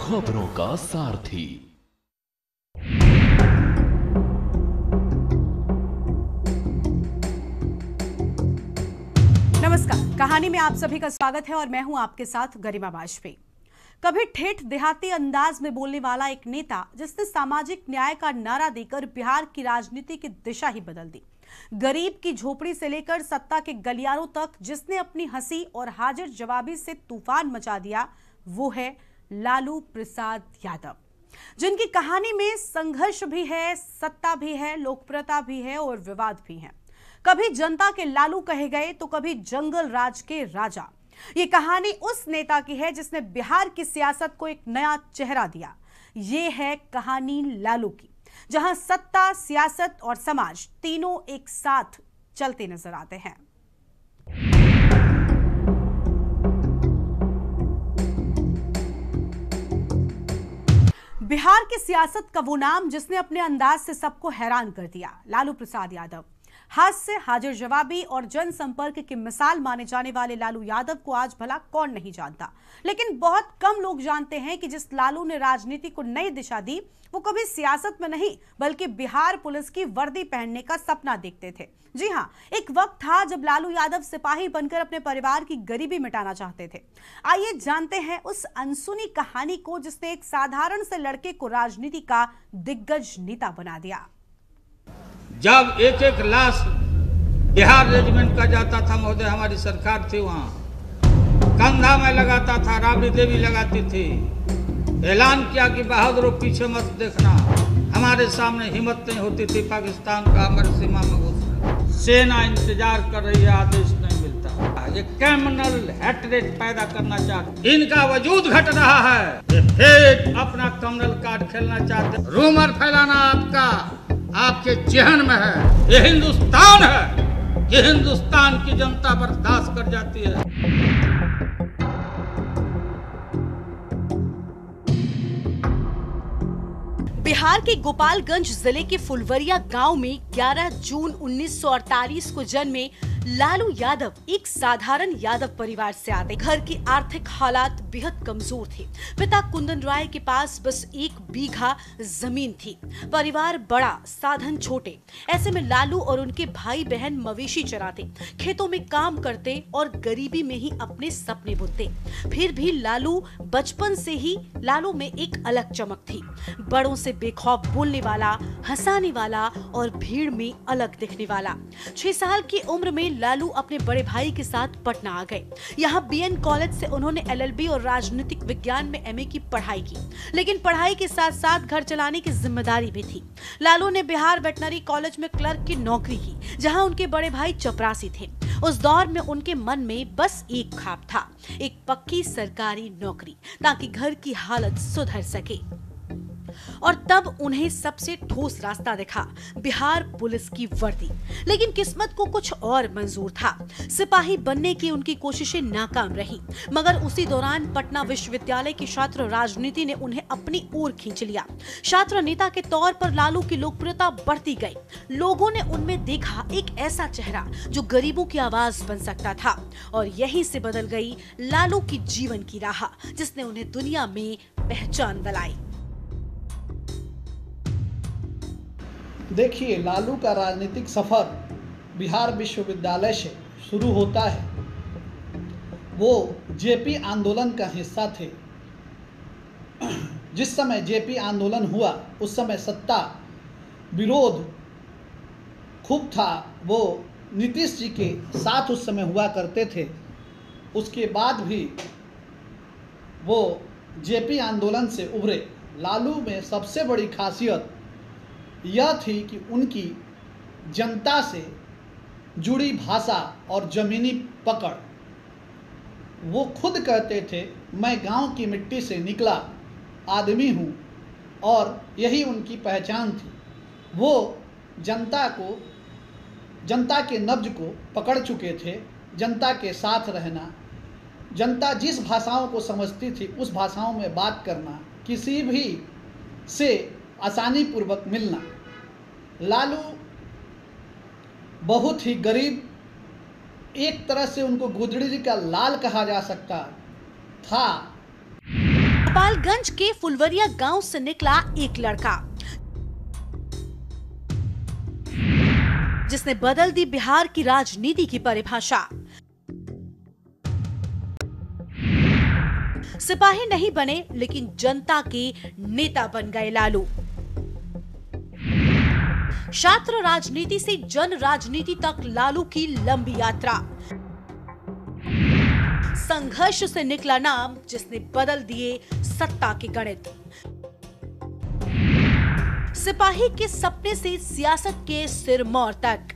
खबरों का सारथी। नमस्कार, कहानी में आप सभी का स्वागत है और मैं हूं आपके साथ गरिमा वाजपेयी। कभी ठेठ देहाती अंदाज में बोलने वाला एक नेता जिसने सामाजिक न्याय का नारा देकर बिहार की राजनीति की दिशा ही बदल दी। गरीब की झोपड़ी से लेकर सत्ता के गलियारों तक जिसने अपनी हंसी और हाजिर जवाबी से तूफान मचा दिया, वो है लालू प्रसाद यादव, जिनकी कहानी में संघर्ष भी है, सत्ता भी है, लोकप्रियता भी है और विवाद भी है। कभी जनता के लालू कहे गए तो कभी जंगल राज के राजा। ये कहानी उस नेता की है जिसने बिहार की सियासत को एक नया चेहरा दिया। ये है कहानी लालू की, जहां सत्ता, सियासत और समाज तीनों एक साथ चलते नजर आते हैं। बिहार की सियासत का वो नाम जिसने अपने अंदाज से सबको हैरान कर दिया, लालू प्रसाद यादव। हास्य, हाजिर जवाबी और जनसंपर्क की मिसाल माने जाने वाले लालू यादव को आज भला कौन नहीं जानता, लेकिन बहुत कम लोग जानते हैं कि जिस लालू ने राजनीति को नई दिशा दी, वो कभी सियासत में नहीं बल्कि बिहार पुलिस की वर्दी पहनने का सपना देखते थे। जी हाँ, एक वक्त था जब लालू यादव सिपाही बनकर अपने परिवार की गरीबी मिटाना चाहते थे। आइए जानते हैं उस अनसुनी कहानी को जिसने एक साधारण से लड़के को राजनीति का दिग्गज नेता बना दिया। जब एक एक लाश बिहार रेजिमेंट का जाता था महोदय, हमारी सरकार थी वहाँ, कंधा में लगाता था, राबड़ी देवी लगाती थी, ऐलान किया कि बहादुरों पीछे मत देखना। हमारे सामने हिम्मत नहीं होती थी पाकिस्तान का हमारी सीमा में घुसना। सेना इंतजार कर रही है, आदेश नहीं मिलता। ये क्रिमिनल हेट्रेड पैदा करना चाहते, इनका वजूद घट रहा है। ये फिर अपना कम्युनल कार्ड खेलना चाहते, रूमर फैलाना आपके जहन में है। ये हिंदुस्तान है, ये हिंदुस्तान की जनता बर्दाश्त कर जाती है। बिहार के गोपालगंज जिले के फुलवरिया गांव में 11 जून 1948 को जन्मे लालू यादव एक साधारण यादव परिवार से आते। घर की आर्थिक हालात बेहद कमजोर थे। पिता कुंदन राय के पास बस 1 बीघा जमीन थी। परिवार बड़ा, साधन छोटे। ऐसे में लालू और उनके भाई बहन मवेशी चराते, खेतों में काम करते और गरीबी में ही अपने सपने बुनते। फिर भी लालू बचपन से ही लालू में एक अलग चमक थी। बड़ों से बेखौफ बोलने वाला, हंसाने वाला और भीड़ में अलग दिखने वाला। 6 साल की उम्र में लालू अपने बड़े भाई के साथ पटना आ गए। यहाँ बीएन कॉलेज से उन्होंने एलएलबी और राजनीतिक विज्ञान में एमए की पढ़ाई की, लेकिन पढ़ाई के साथ साथ घर चलाने की जिम्मेदारी भी थी। लालू ने बिहार वेटनरी कॉलेज में क्लर्क की नौकरी की, जहाँ उनके बड़े भाई चपरासी थे। उस दौर में उनके मन में बस एक ख्वाब था, एक पक्की सरकारी नौकरी, ताकि घर की हालत सुधर सके। और तब उन्हें सबसे ठोस रास्ता दिखा, बिहार पुलिस की वर्दी। लेकिन किस्मत को कुछ और मंजूर था। सिपाही बनने की उनकी कोशिशें नाकाम रहीं, मगर उसी दौरान पटना विश्वविद्यालय की छात्र राजनीति ने उन्हें अपनी ओर खींच लिया। छात्र नेता के तौर पर लालू की लोकप्रियता बढ़ती गई। लोगों ने उनमें देखा एक ऐसा चेहरा जो गरीबों की आवाज बन सकता था, और यहीं से बदल गई लालू की जीवन की राह, जिसने उन्हें दुनिया में पहचान दिलाई। देखिए, लालू का राजनीतिक सफर बिहार विश्वविद्यालय से शुरू होता है। वो जेपी आंदोलन का हिस्सा थे। जिस समय जेपी आंदोलन हुआ उस समय सत्ता विरोध खूब था। वो नीतीश जी के साथ उस समय हुआ करते थे। उसके बाद भी वो जेपी आंदोलन से उभरे। लालू में सबसे बड़ी खासियत यह थी कि उनकी जनता से जुड़ी भाषा और ज़मीनी पकड़। वो खुद कहते थे, मैं गांव की मिट्टी से निकला आदमी हूँ, और यही उनकी पहचान थी। वो जनता के नब्ज को पकड़ चुके थे। जनता के साथ रहना, जनता जिस भाषाओं को समझती थी उस भाषाओं में बात करना, किसी भी से आसानी पूर्वक मिलना। लालू बहुत ही गरीब, एक तरह से उनको गुदड़ी का लाल कहा जा सकता था। गोपालगंज के फुलवरिया गांव से निकला एक लड़का, जिसने बदल दी बिहार की राजनीति की परिभाषा। सिपाही नहीं बने लेकिन जनता के नेता बन गए लालू। छात्र राजनीति से जन राजनीति तक लालू की लंबी यात्रा। संघर्ष से निकला नाम जिसने बदल दिए सत्ता के गणित। सिपाही के सपने से सियासत के सिरमौर तक।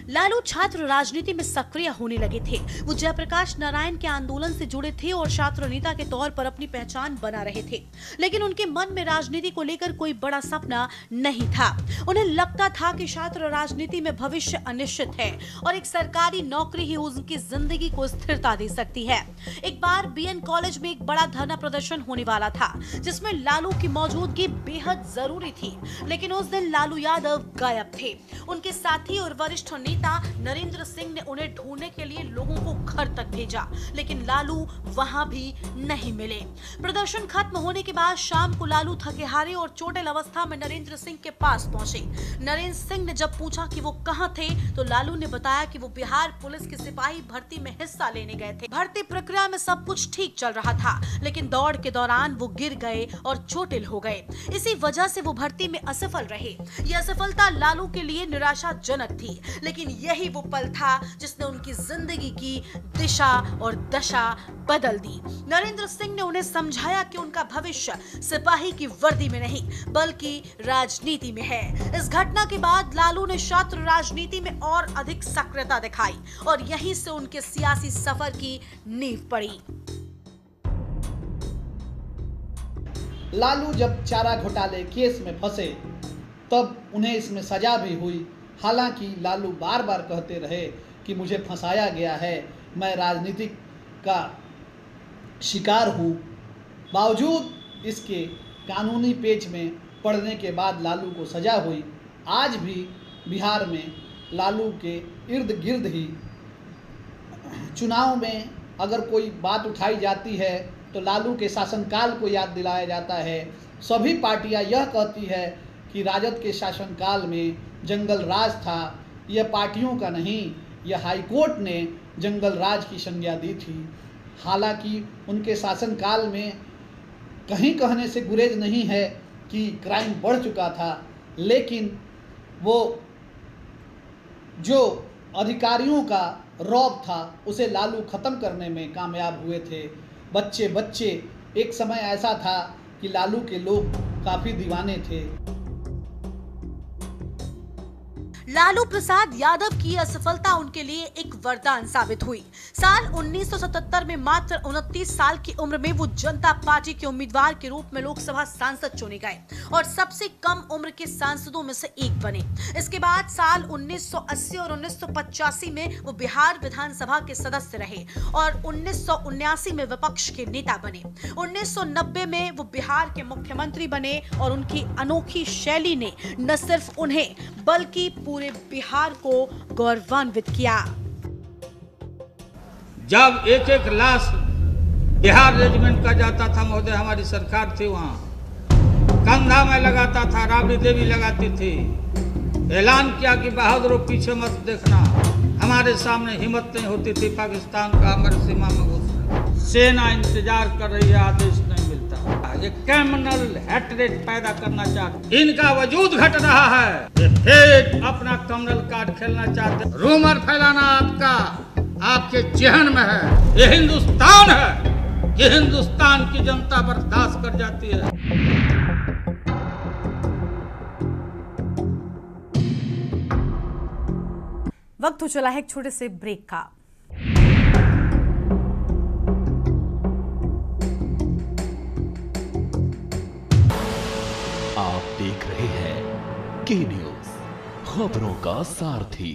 लालू छात्र राजनीति में सक्रिय होने लगे थे। वो जयप्रकाश नारायण के आंदोलन से जुड़े थे और छात्र नेता के तौर पर अपनी पहचान बना रहे थे, लेकिन उनके मन में राजनीति को लेकर कोई बड़ा सपना नहीं था। उन्हें लगता था कि छात्र राजनीति में भविष्य अनिश्चित है और एक सरकारी नौकरी ही उनकी जिंदगी को स्थिरता दे सकती है। एक बार बीएन कॉलेज में एक बड़ा धरना प्रदर्शन होने वाला था, जिसमें लालू की मौजूदगी बेहद जरूरी थी, लेकिन उस दिन लालू यादव गायब थे। उनके साथी और वरिष्ठ नरेंद्र सिंह ने उन्हें ढूंढने के लिए लोगों को घर तक भेजा, लेकिन लालू वहां भी नहीं मिले। प्रदर्शन खत्म होने के बाद शाम को लालू थके हारे और चोटिल अवस्था में नरेंद्र सिंह के पास पहुंचे। नरेंद्र सिंह ने जब पूछा कि वो कहां थे, तो लालू ने बताया कि वो बिहार पुलिस के सिपाही भर्ती में हिस्सा लेने गए थे। भर्ती प्रक्रिया में सब कुछ ठीक चल रहा था, लेकिन दौड़ के दौरान वो गिर गए और चोटिल हो गए। इसी वजह से वो भर्ती में असफल रहे। यह असफलता लालू के लिए निराशाजनक थी, लेकिन यही वो पल था जिसने उनकी जिंदगी की दिशा और दशा बदल दी। नरेंद्र सिंह ने उन्हें समझाया कि उनका भविष्य सिपाही की वर्दी में नहीं बल्कि राजनीति में है। इस घटना के बाद लालू ने छात्र राजनीति में और अधिक सक्रियता दिखाई और यहीं से उनके सियासी सफर की नींव पड़ी। लालू जब चारा घोटाले केस में फंसे तब उन्हें इसमें सजा भी हुई। हालांकि लालू बार बार कहते रहे कि मुझे फंसाया गया है, मैं राजनीतिक का शिकार हूँ। बावजूद इसके कानूनी पेच में पड़ने के बाद लालू को सजा हुई। आज भी बिहार में लालू के इर्द गिर्द ही चुनाव में अगर कोई बात उठाई जाती है तो लालू के शासनकाल को याद दिलाया जाता है। सभी पार्टियां यह कहती है कि राजद के शासनकाल में जंगल राज था। यह पार्टियों का नहीं, यह हाईकोर्ट ने जंगल राज की संज्ञा दी थी। हालांकि उनके शासनकाल में कहीं कहने से गुरेज नहीं है कि क्राइम बढ़ चुका था, लेकिन वो जो अधिकारियों का रौब था उसे लालू ख़त्म करने में कामयाब हुए थे। बच्चे एक समय ऐसा था कि लालू के लोग काफ़ी दीवाने थे। लालू प्रसाद यादव की असफलता उनके लिए एक वरदान साबित हुई। साल 1977 में मात्र 29 साल की उम्र में वो जनता पार्टी के उम्मीदवार के रूप में लोकसभा सांसद चुने गए और सबसे कम उम्र के सांसदों में से एक बने। इसके बाद साल 1980 और 1985 में वो बिहार विधानसभा के सदस्य रहे और 1979 में विपक्ष के नेता बने। 1990 में वो बिहार के मुख्यमंत्री बने और उनकी अनोखी शैली ने न सिर्फ उन्हें बल्कि पूरे बिहार को गौरवान्वित किया। जब एक एक लाश बिहार रेजिमेंट का जाता था महोदय, हमारी सरकार थी वहाँ, कंधा में लगाता था, राबड़ी देवी लगाती थी। ऐलान किया कि बहादुरों पीछे मत देखना, हमारे सामने हिम्मत नहीं होती थी पाकिस्तान का हमारी सीमा में घुसना। सेना इंतजार कर रही है, आदेश नहीं मिलता। ये कम्युनल हेट्रेड पैदा करना चाहते, इनका वजूद घट रहा है। ये फिर अपना कम्युनल कार्ड खेलना चाहते। रूमर फैलाना आपके जहन में है। ये हिंदुस्तान है, ये हिंदुस्तान की जनता बर्दाश्त कर जाती है। वक्त हो चला है एक छोटे से ब्रेक का। आप देख रहे हैं के न्यूज, खबरों का सारथी।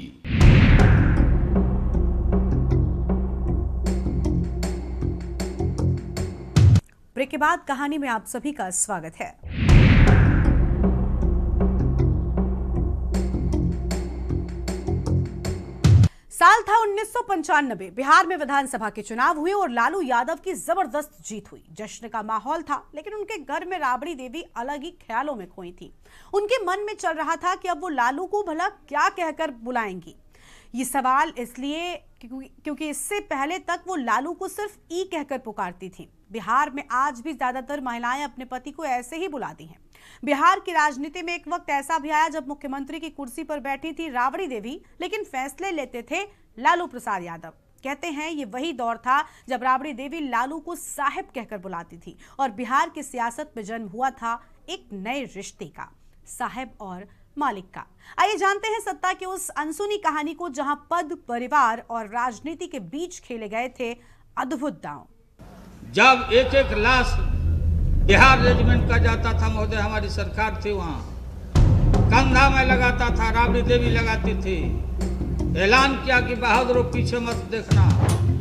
ब्रेक के बाद कहानी में आप सभी का स्वागत है। साल था 1995। बिहार में विधानसभा के चुनाव हुए और लालू यादव की जबरदस्त जीत हुई। जश्न का माहौल था, लेकिन उनके घर में राबड़ी देवी अलग ही ख्यालों में खोई थी। उनके मन में चल रहा था कि अब वो लालू को भला क्या कहकर बुलाएंगी। ये सवाल इसलिए क्योंकि इससे पहले तक वो लालू को सिर्फ ई कहकर पुकारती थी। बिहार में आज भी ज्यादातर महिलाएं अपने पति को ऐसे ही बुलाती हैं। बिहार की राजनीति में एक वक्त ऐसा भी आया जब मुख्यमंत्री की कुर्सी पर बैठी थी राबड़ी देवी, लेकिन फैसले लेते थे लालू प्रसाद यादव। कहते हैं ये वही दौर था जब राबड़ी देवी लालू को साहिब कहकर बुलाती थी और बिहार की सियासत में जन्म हुआ था एक नए रिश्ते का, साहिब और मालिक का। आइए जानते हैं सत्ता की उस अनसुनी कहानी को जहां पद, परिवार और राजनीति के बीच खेले गए थे अद्भुत दांव। जब एक एक लाश बिहार रेजिमेंट का जाता था महोदय, हमारी सरकार थी वहाँ, कंधा में लगाता था, राबड़ी देवी लगाती थी। ऐलान किया कि बहादुरों पीछे मत देखना,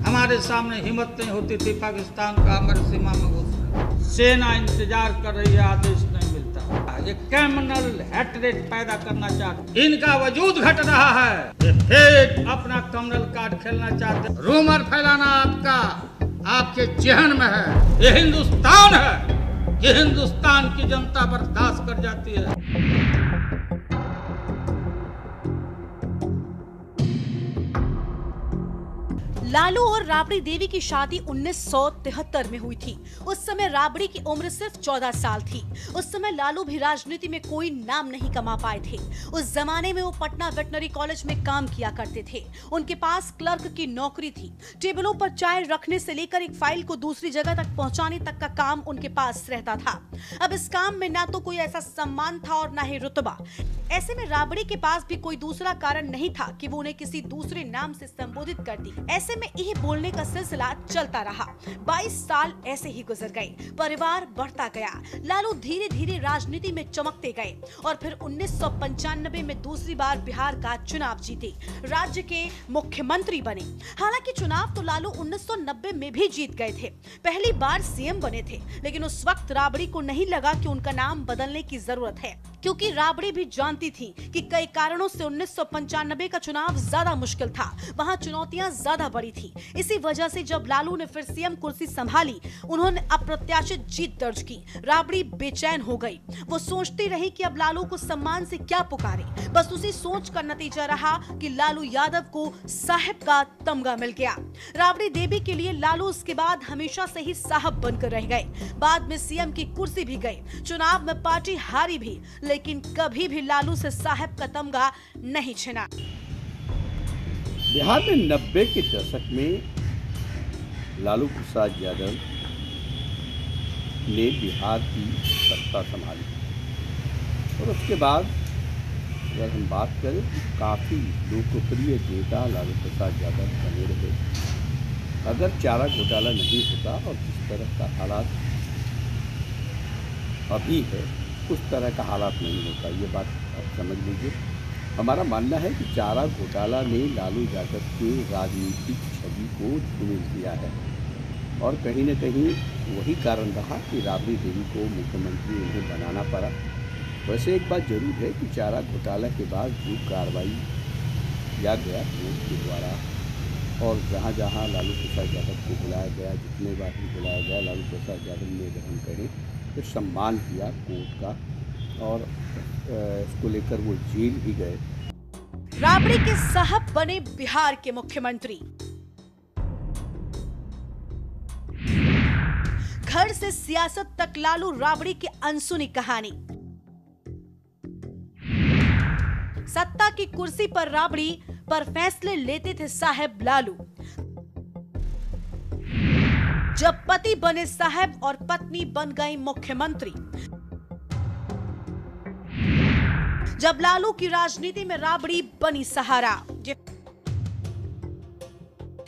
हमारे सामने हिम्मत नहीं होती थी पाकिस्तान का हमारी सीमा में घुसना। सेना इंतजार कर रही है, आदेश नहीं मिलता। ये कम्युनल हेट्रेड पैदा करना चाहते, इनका वजूद घट रहा है। ये फिर अपना कम्युनल कार्ड खेलना चाहते। रूमर फैलाना आपके जहन में है। ये हिंदुस्तान है, ये हिंदुस्तान की जनता बर्दाश्त कर जाती है। लालू और राबड़ी देवी की शादी 1973 में हुई थी। उस समय राबड़ी की उम्र सिर्फ 14 साल थी। उस समय लालू भी राजनीति में कोई नाम नहीं कमा पाए थे। उस जमाने में वो पटना वेटनरी कॉलेज में काम किया करते थे। उनके पास क्लर्क की नौकरी थी। टेबलों पर चाय रखने से लेकर एक फाइल को दूसरी जगह तक पहुंचाने तक का काम उनके पास रहता था। अब इस काम में ना तो कोई ऐसा सम्मान था और ना ही रुतबा। ऐसे में राबड़ी के पास भी कोई दूसरा कारण नहीं था कि वो उन्हें किसी दूसरे नाम से संबोधित करती। ऐसे में यही बोलने का सिलसिला चलता रहा। 22 साल ऐसे ही गुजर गए। परिवार बढ़ता गया। लालू धीरे धीरे राजनीति में चमकते गए और फिर 1995 में दूसरी बार बिहार का चुनाव जीते, राज्य के मुख्यमंत्री बने। हालांकि चुनाव तो लालू 1990 में भी जीत गए थे, पहली बार सीएम बने थे, लेकिन उस वक्त राबड़ी को नहीं लगा कि उनका नाम बदलने की जरूरत है, क्योंकि राबड़ी भी जानती थी कि कई कारणों से 1995 का चुनाव ज्यादा मुश्किल था। वहां चुनौतियां ज्यादा बड़ी थी। इसी वजह से जब लालू ने फिर सीएम कुर्सी संभाली, उन्होंने अप्रत्याशित जीत दर्ज की। राबड़ी बेचैन हो गई। वो सोचती रही कि अब लालू को सम्मान से क्या पुकारे। बस उसी सोच का नतीजा रहा कि लालू यादव को साहिब का तमगा मिल गया। राबड़ी देवी के लिए लालू उसके बाद हमेशा से ही साहब बनकर रह गए। बाद में सीएम की कुर्सी भी गई। चुनाव में पार्टी हारी भी, लेकिन कभी भी लालू से साहब का तमगा नहीं छिना। बिहार में 90 के दशक में लालू प्रसाद यादव ने बिहार की सत्ता संभाली और उसके बाद अगर हम बात करें तो काफ़ी लोकप्रिय नेता लालू प्रसाद यादव बने रहे। अगर चारा घोटाला नहीं होता और जिस तरह का हालात अभी है उस तरह का हालात नहीं होता, ये बात आप समझ लीजिए। हमारा मानना है कि चारा घोटाला ने लालू यादव के राजनीतिक छवि को धूमिल किया है और कहीं न कहीं वही कारण रहा कि राबड़ी देवी को मुख्यमंत्री उन्हें बनाना पड़ा। वैसे एक बात जरूर है कि चारा घोटाला के बाद जो कार्रवाई किया गया कोर्ट के द्वारा और जहाँ जहाँ लालू प्रसाद यादव को बुलाया गया, जितने बार भी बुलाया गया, लालू प्रसाद यादव ने अगर हम कहें तो सम्मान किया कोर्ट का और इसको लेकर वो जेल भी गए। राबड़ी के साहब बने बिहार के मुख्यमंत्री। घर से सियासत तक लालू राबड़ी की अनसुनी कहानी। सत्ता की कुर्सी पर राबड़ी, पर फैसले लेते थे साहब लालू। जब पति बने साहब और पत्नी बन गई मुख्यमंत्री। जब लालू की राजनीति में राबड़ी बनी सहारा।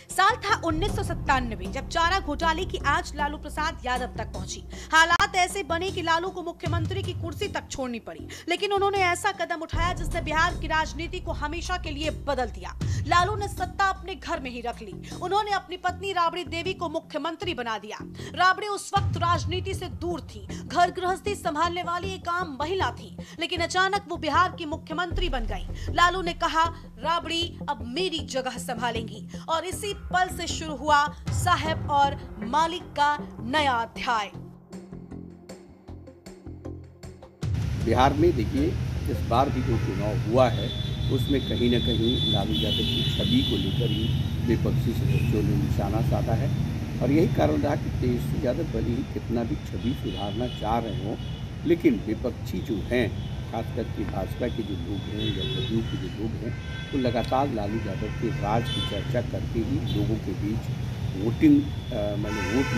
साल था 1997 जब चारा घोटाले की आंच लालू प्रसाद यादव तक पहुंची। हालात ऐसे बने कि लालू को मुख्यमंत्री की कुर्सी तक छोड़नी पड़ी, लेकिन उन्होंने ऐसा कदम उठाया जिसने बिहार की राजनीति को हमेशा के लिए बदल दिया। लालू ने सत्ता अपने घर में ही रख ली। उन्होंने अपनी पत्नी राबड़ी देवी को मुख्यमंत्री बना दिया। राबड़ी उस वक्त राजनीति से दूर थी, घर गृहस्थी संभालने वाली एक आम महिला थी, लेकिन अचानक वो बिहार की मुख्यमंत्री बन गई। लालू ने कहा, राबड़ी अब मेरी जगह संभालेंगी, और इसी पल से शुरू हुआ साहब और मालिक का नया अध्याय। बिहार में देखिए, इस बार भी जो चुनाव हुआ है उसमें कहीं न कहीं लालू यादव की छवि को लेकर ही विपक्षी सदस्यों ने निशाना साधा है, और यही कारण रहा कि तेजस्वी यादव भले ही कितना भी छवि सुधारना चाह रहे हों, लेकिन विपक्षी जो हैं, खासकर के भाजपा के जो लोग हैं या जदयू के जो लोग हैं, वो लगातार लालू यादव के राज की चर्चा करके ही लोगों के बीच वोट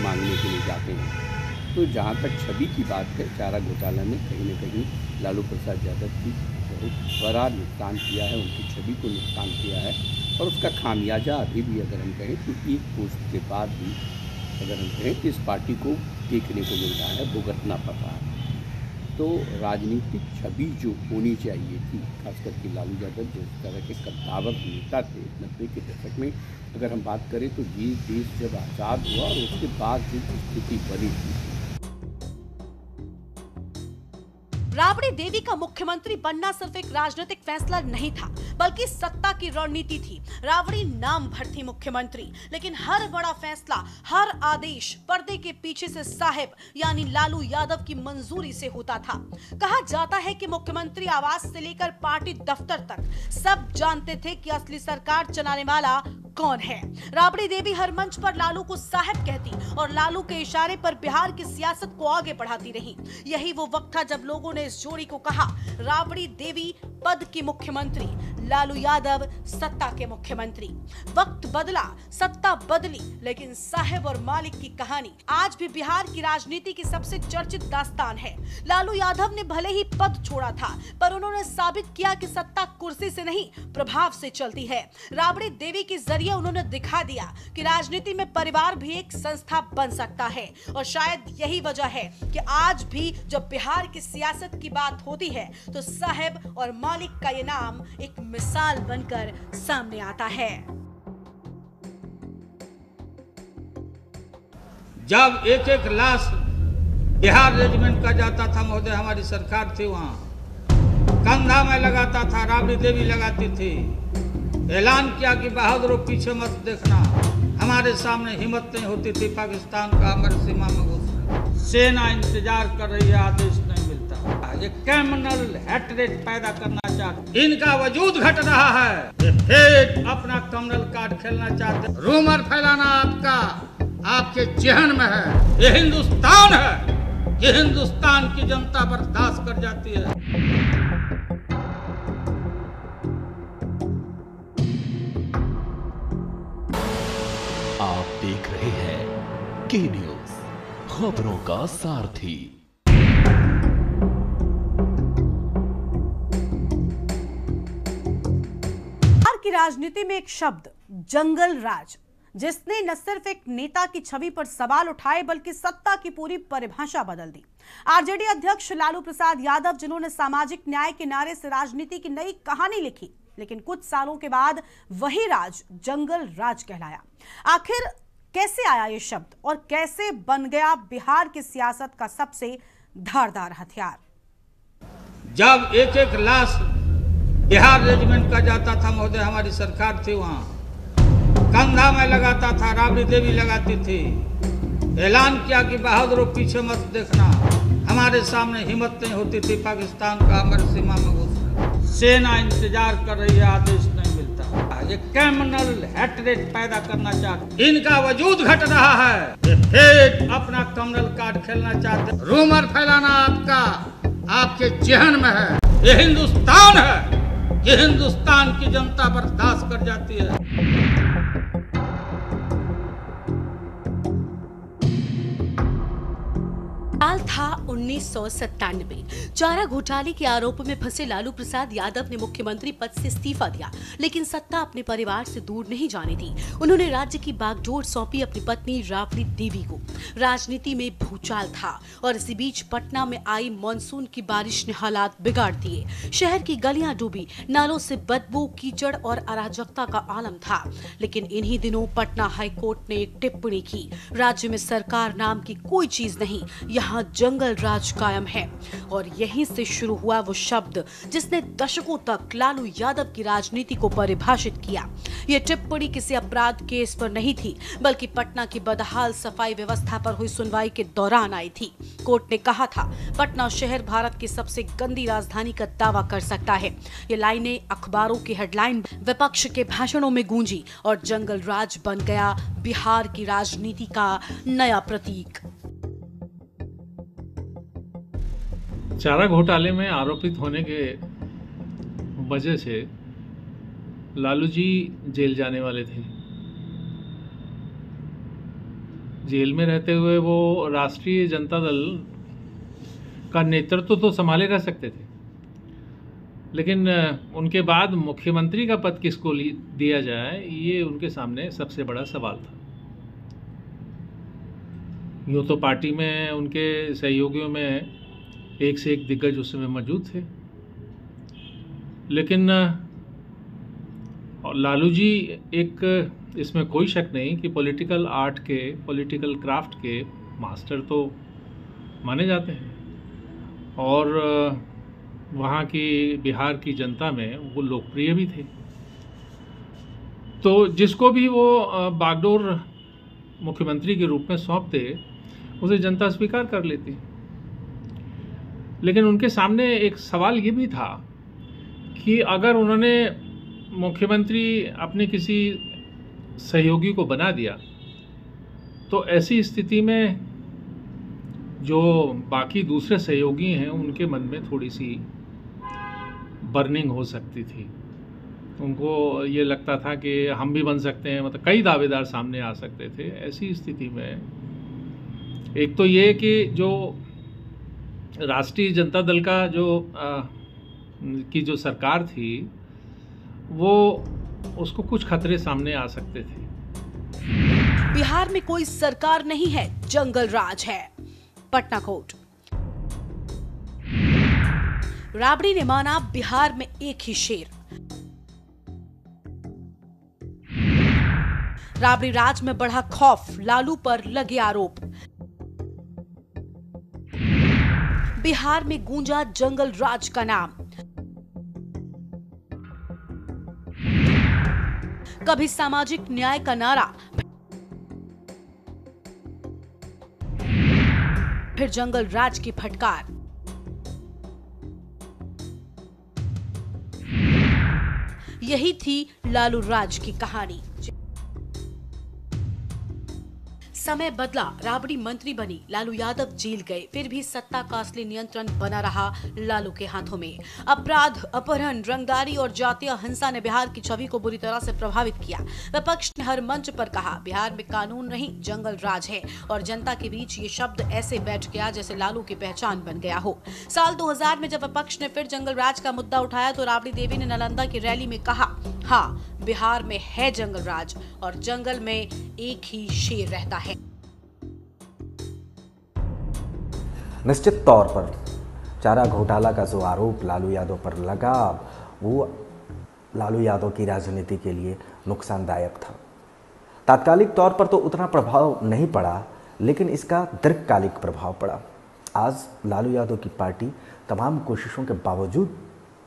मांगने के लिए जाते हैं। तो जहाँ तक छवि की बात है, चारा घोटाला ने कहीं न कहीं लालू प्रसाद यादव की बहुत बड़ा नुकसान किया है, उनकी छवि को नुकसान किया है, और उसका खामियाजा अभी भी अगर हम कहें तो एक पोस्ट के बाद भी अगर हम कहें तो इस पार्टी को देखने को मिल रहा है, भुगतना पड़ रहा है। तो राजनीतिक छवि जो होनी चाहिए थी, खास करके लालू यादव जिस तरह के कद्दावर नेता थे 90 के दशक में, अगर हम बात करें तो ये देश जब आज़ाद हुआ और उसके बाद जो स्थिति बनी थी, राबड़ी देवी का मुख्यमंत्री बनना सिर्फ एक राजनीतिक फैसला नहीं था, बल्कि सत्ता की रणनीति थी। राबड़ी नाम भर थी मुख्यमंत्री, लेकिन हर बड़ा फैसला, हर आदेश पर्दे के पीछे से साहब यानी लालू यादव की मंजूरी से होता था। कहा जाता है कि मुख्यमंत्री आवास से लेकर पार्टी दफ्तर तक सब जानते थे कि असली सरकार चलाने वाला कौन है। राबड़ी देवी हर मंच पर लालू को साहब कहती और लालू के इशारे पर बिहार की सियासत को आगे बढ़ाती रही। यही वो वक्त था जब लोगों ने इस जोड़ी को कहा, राबड़ी देवी पद की मुख्यमंत्री, लालू यादव सत्ता के मुख्यमंत्री। वक्त बदला, सत्ता बदली, लेकिन साहब और मालिक की कहानी आज भी बिहार की राजनीति की सबसे चर्चित दास्तान है। लालू यादव ने भले ही पद छोड़ा था, पर उन्होंने साबित किया कि सत्ता कुर्सी से नहीं, प्रभाव से चलती है। राबड़ी देवी के जरिए उन्होंने दिखा दिया कि राजनीति में परिवार भी एक संस्था बन सकता है, और शायद यही वजह है कि आज भी जब बिहार की सियासत की बात होती है तो साहब और मालिक का ये नाम एक मिसाल बनकर सामने आता है। जब एक एक लाश बिहार रेजिमेंट का जाता था महोदय, हमारी सरकार थी वहां, कंधा में लगाता था, राबड़ी देवी लगाती थी। ऐलान किया कि बहादुरों पीछे मत देखना, हमारे सामने हिम्मत नहीं होती थी पाकिस्तान का हमारी सीमा में घुसना। सेना इंतजार कर रही है, आदेश नहीं मिलता। ये कम्युनल हैट्रेड पैदा करना चाहते, इनका वजूद घट रहा है, ये फिर अपना कम्युनल कार्ड खेलना चाहते। रूमर फैलाना आपके जहन में है। ये हिंदुस्तान है, ये हिंदुस्तान की जनता बर्दाश्त कर जाती है। आप देख रहे हैं के न्यूज, खबरों का सारथी। बिहार की राजनीति में एक शब्द, जंगल राज, जिसने न सिर्फ एक नेता की छवि पर सवाल उठाए बल्कि सत्ता की पूरी परिभाषा बदल दी। आरजेडी अध्यक्ष लालू प्रसाद यादव, जिन्होंने सामाजिक न्याय के नारे से राजनीति की नई कहानी लिखी, लेकिन कुछ सालों के बाद वही राज जंगल राज कहलाया। आखिर कैसे आया ये शब्द और कैसे बन गया बिहार की सियासत का सबसे धारदार हथियार? जब एक एक लाश बिहार रेजिमेंट का जाता था महोदय, हमारी सरकार थी वहां, कंधा में लगाता था, राबड़ी देवी लगाती थी। ऐलान किया कि बहादुरों पीछे मत देखना, हमारे सामने हिम्मत नहीं होती थी पाकिस्तान का हमारी सीमा में घुसना। सेना इंतजार कर रही है, आदेश नहीं मिलता। ये कम्युनल हैट्रेड पैदा करना चाहते, इनका वजूद घट रहा है, ये फिर अपना कम्युनल कार्ड खेलना चाहते। रूमर फैलाना आपके जहन में है। ये हिंदुस्तान है, ये हिंदुस्तान की जनता बर्दाश्त कर जाती है। साल था 1997। चारा घोटाले के आरोप में फंसे लालू प्रसाद यादव ने मुख्यमंत्री पद से इस्तीफा दिया, लेकिन सत्ता अपने परिवार से दूर नहीं जाने दी। उन्होंने राज्य की बागडोर सौंपी अपनी पत्नी राबड़ी देवी को। राजनीति में भूचाल था और इसी बीच पटना में आई मानसून की बारिश ने हालात बिगाड़ दिए। शहर की गलियां डूबी, नालों से बदबू, कीचड़ और अराजकता का आलम था। लेकिन इन्हीं दिनों पटना हाईकोर्ट ने एक टिप्पणी की, राज्य में सरकार नाम की कोई चीज नहीं, यहाँ जंगल राज कायम है। और यहीं से शुरू हुआ वो शब्द जिसने दशकों तक लालू यादव की राजनीति को परिभाषित किया। ये टिप्पणी किसी अपराध केस पर नहीं थी, बल्कि पटना की बदहाल सफाई व्यवस्था पर हुई सुनवाई के दौरान आई थी। कोर्ट ने कहा था, पटना शहर भारत की सबसे गंदी राजधानी का दावा कर सकता है। ये लाइनें अखबारों की हेडलाइन, विपक्ष के भाषणों में गूंजी और जंगल राज बन गया बिहार की राजनीति का नया प्रतीक। चारा घोटाले में आरोपित होने के वजह से लालू जी जेल जाने वाले थे। जेल में रहते हुए वो राष्ट्रीय जनता दल का नेतृत्व तो संभाले रह सकते थे, लेकिन उनके बाद मुख्यमंत्री का पद किसको दिया जाए, ये उनके सामने सबसे बड़ा सवाल था। यूँ तो पार्टी में उनके सहयोगियों में एक से एक दिग्गज उस समय मौजूद थे, लेकिन लालू जी एक, इसमें कोई शक नहीं कि पॉलिटिकल आर्ट के, पॉलिटिकल क्राफ्ट के मास्टर तो माने जाते हैं और वहाँ की बिहार की जनता में वो लोकप्रिय भी थे। तो जिसको भी वो बागडोर मुख्यमंत्री के रूप में सौंपते, उसे जनता स्वीकार कर लेती। लेकिन उनके सामने एक सवाल ये भी था कि अगर उन्होंने मुख्यमंत्री अपने किसी सहयोगी को बना दिया, तो ऐसी स्थिति में जो बाकी दूसरे सहयोगी हैं उनके मन में थोड़ी सी बर्निंग हो सकती थी। उनको ये लगता था कि हम भी बन सकते हैं, मतलब कई दावेदार सामने आ सकते थे। ऐसी स्थिति में एक तो ये कि जो राष्ट्रीय जनता दल का जो सरकार थी, वो उसको कुछ खतरे सामने आ सकते थे। बिहार में कोई सरकार नहीं है, जंगल राज है। पटना कोर्ट। राबड़ी ने माना, बिहार में एक ही शेर। राबड़ी राज में बढ़ा खौफ, लालू पर लगे आरोप। बिहार में गूंजा जंगल राज का नाम। कभी सामाजिक न्याय का नारा, फिर जंगल राज की फटकार। यही थी लालू राज की कहानी। समय बदला, राबड़ी मंत्री बनी, लालू यादव जेल गए, फिर भी सत्ता का असली नियंत्रण बना रहा लालू के हाथों में। अपराध, अपहरण, रंगदारी और जातीय हिंसा ने बिहार की छवि को बुरी तरह से प्रभावित किया। विपक्ष ने हर मंच पर कहा, बिहार में कानून नहीं, जंगल राज है, और जनता के बीच ये शब्द ऐसे बैठ गया जैसे लालू की पहचान बन गया हो। साल 2000 में जब विपक्ष ने फिर जंगल राज का मुद्दा उठाया तो राबड़ी देवी ने नालंदा की रैली में कहा, हाँ, बिहार में है जंगल राज और जंगल में एक ही शेर रहता है। निश्चित तौर पर चारा घोटाला का जो आरोप लालू यादव पर लगा, वो लालू यादव की राजनीति के लिए नुकसानदायक था। तात्कालिक तौर पर तो उतना प्रभाव नहीं पड़ा, लेकिन इसका दीर्घकालिक प्रभाव पड़ा। आज लालू यादव की पार्टी तमाम कोशिशों के बावजूद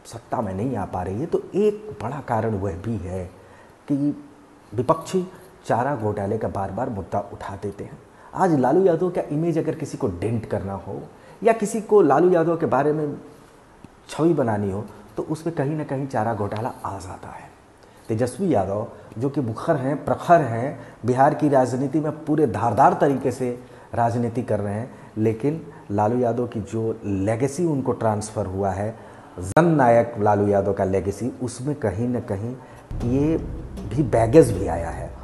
सत्ता में नहीं आ पा रही है, तो एक बड़ा कारण वह भी है कि विपक्षी चारा घोटाले का बार बार मुद्दा उठा देते हैं। आज लालू यादव का इमेज अगर किसी को डेंट करना हो या किसी को लालू यादव के बारे में छवि बनानी हो, तो उसमें कहीं ना कहीं चारा घोटाला आ जाता है। तेजस्वी यादव जो कि मुखर हैं, प्रखर हैं, बिहार की राजनीति में पूरे धारदार तरीके से राजनीति कर रहे हैं, लेकिन लालू यादव की जो लेगेसी उनको ट्रांसफ़र हुआ है, जननायक लालू यादव का लेगेसी, उसमें कहीं ना कहीं ये भी बैगेज भी आया है।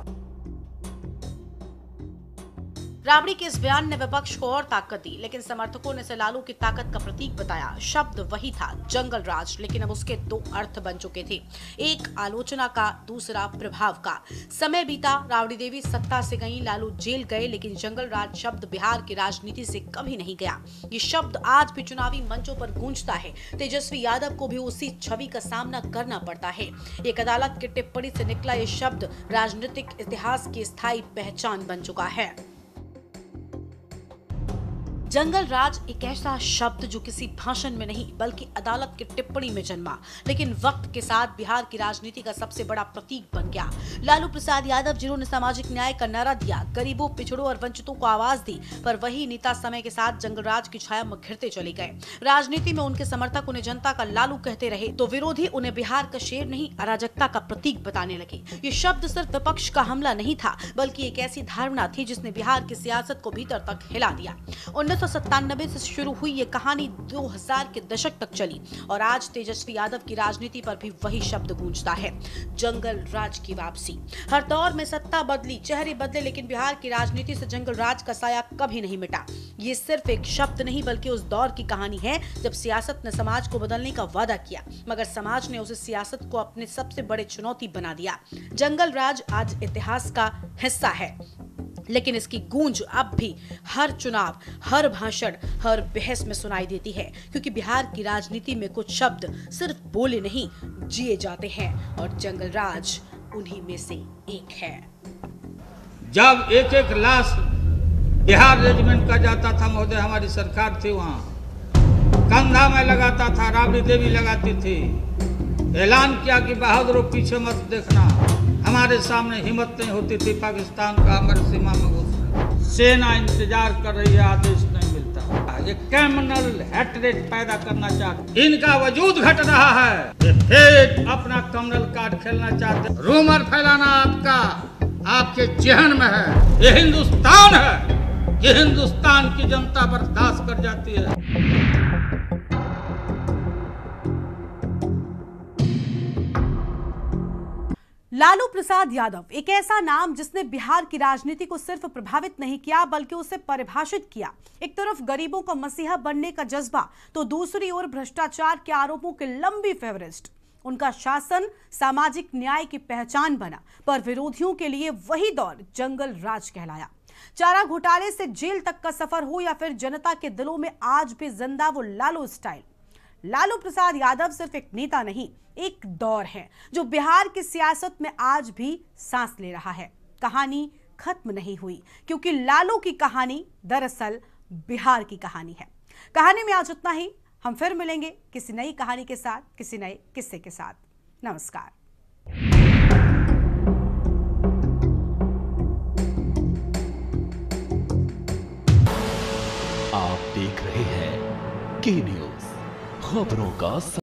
राबड़ी के इस बयान ने विपक्ष को और ताकत दी, लेकिन समर्थकों ने इसे लालू की ताकत का प्रतीक बताया। शब्द वही था, जंगल राज, लेकिन अब उसके दो अर्थ बन चुके थे, एक आलोचना का, दूसरा प्रभाव का। समय बीता, राबड़ी देवी सत्ता से गई, लालू जेल गए, लेकिन जंगल राज शब्द बिहार की राजनीति से कभी नहीं गया। ये शब्द आज भी चुनावी मंचों पर गूंजता है। तेजस्वी यादव को भी उसी छवि का सामना करना पड़ता है। एक अदालत की टिप्पणी से निकला ये शब्द राजनीतिक इतिहास की स्थायी पहचान बन चुका है। जंगल राज एक ऐसा शब्द जो किसी भाषण में नहीं बल्कि अदालत की टिप्पणी में जन्मा, लेकिन वक्त के साथ बिहार की राजनीति का सबसे बड़ा प्रतीक बन गया। लालू प्रसाद यादव, जिन्होंने सामाजिक न्याय का नारा दिया, गरीबों, पिछड़ों और वंचितों को आवाज दी, पर वही नेता समय के साथ जंगल राज की छाया में घिरते चले गए। राजनीति में उनके समर्थक उन्हें जनता का लालू कहते रहे, तो विरोधी उन्हें बिहार का शेर नहीं, अराजकता का प्रतीक बताने लगे। ये शब्द सिर्फ विपक्ष का हमला नहीं था, बल्कि एक ऐसी धारणा थी जिसने बिहार की सियासत को भीतर तक हिला दिया। 1997 से शुरू हुई ये कहानी 2000 के दशक तक चली और आज तेजस्वी यादव की राजनीति पर भी वही शब्द गूंजता है, जंगल राज की वापसी। हर दौर में सत्ता बदली, चेहरे बदले, लेकिन बिहार की राजनीति से जंगल राज का साया कभी नहीं मिटा। ये सिर्फ एक शब्द नहीं बल्कि उस दौर की कहानी है जब सियासत ने समाज को बदलने का वादा किया, मगर समाज ने उस सियासत को अपने सबसे बड़े चुनौती बना दिया। जंगल राज आज इतिहास का हिस्सा है, लेकिन इसकी गूंज अब भी हर चुनाव, हर भाषण, हर बहस में सुनाई देती है, क्योंकि बिहार की राजनीति में कुछ शब्द सिर्फ बोले नहीं, जिए जाते हैं, और जंगल राज उन्हीं में से एक है। जब एक एक लाश बिहार रेजिमेंट का जाता था महोदय, हमारी सरकार थी वहाँ, कंधा में लगाता था, राबड़ी देवी लगाती थी, ऐलान किया कि बहादुरों पीछे मत देखना। हमारे सामने हिम्मत नहीं होती थी पाकिस्तान का हमारी सीमा में घुसना। सेना इंतजार कर रही है, आदेश नहीं मिलता। ये कम्युनल हेट्रेड पैदा करना चाहते, इनका वजूद घट रहा है, ये फिर अपना कम्युनल कार्ड खेलना चाहते। रूमर फैलाना आपके जहन में है। ये हिंदुस्तान है, ये हिंदुस्तान की जनता बर्दाश्त कर जाती है। लालू प्रसाद यादव एक ऐसा नाम जिसने बिहार की राजनीति को सिर्फ प्रभावित नहीं किया बल्कि उसे परिभाषित किया। एक तरफ गरीबों का मसीहा बनने का जज्बा, तो दूसरी ओर भ्रष्टाचार के आरोपों की लंबी फेहरिस्त। उनका शासन सामाजिक न्याय की पहचान बना, पर विरोधियों के लिए वही दौर जंगल राज कहलाया। चारा घोटाले से जेल तक का सफर हो या फिर जनता के दिलों में आज भी जिंदा वो लालू स्टाइल। लालू प्रसाद यादव सिर्फ एक नेता नहीं, एक दौर है जो बिहार की सियासत में आज भी सांस ले रहा है। कहानी खत्म नहीं हुई, क्योंकि लालू की कहानी दरअसल बिहार की कहानी है। कहानी में आज इतना ही। हम फिर मिलेंगे किसी नई कहानी के साथ, किसी नए किस्से के साथ। नमस्कार। आप देख रहे हैं के न्यूज़, खबरों का